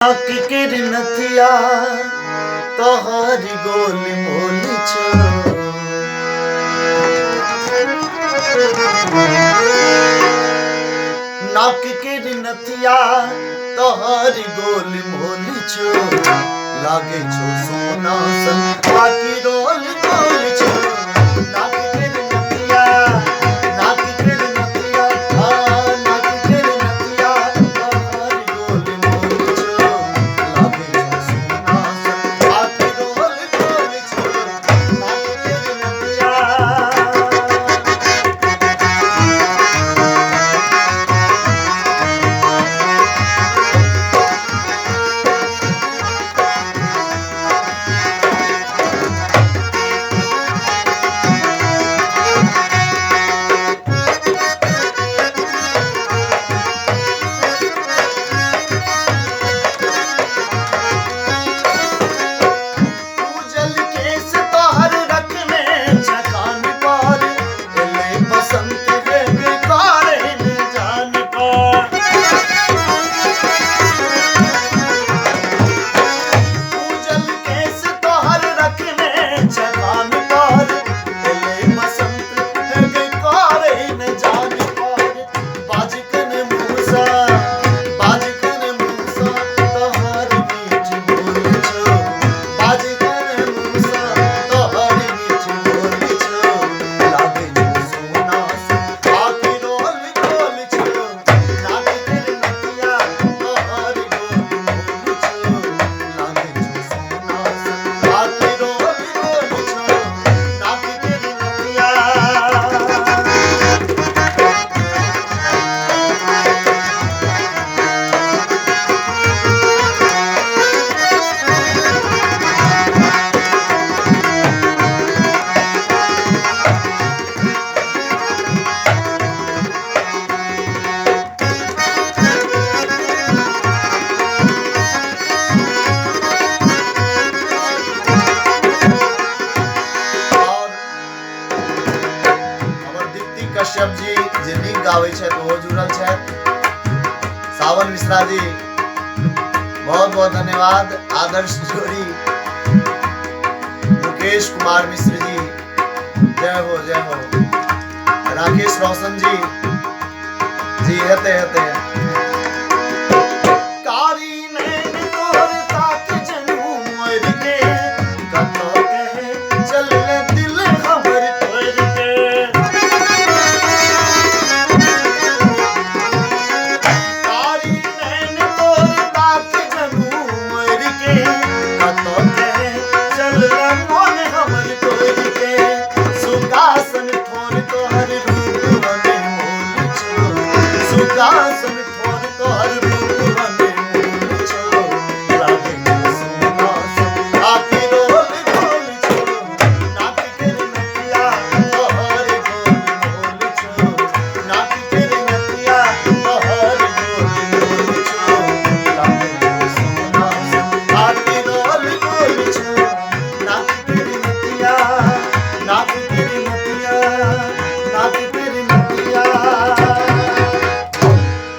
के नथिया तोहरी गोल मोल छो। नाक के नथिया तोहरी गोल मोल छो। लागे छो सोना सन बाकी रोल गोल छो। नाक के नथिया नाक के नथिया नाक के नथिया तोहरी गोल मोल छो। लागे छो सोना सन बाकी रोल गोल छो। नाक के नथिया कश्यप जी जे नीक गावे छै ओहो जुड़ल छै। सावन मिश्रा जी बहुत बहुत धन्यवाद। आदर्श जोड़ी मुकेश कुमार मिश्र जी जय हो जय हो। राकेश रोशन जी हेते हेते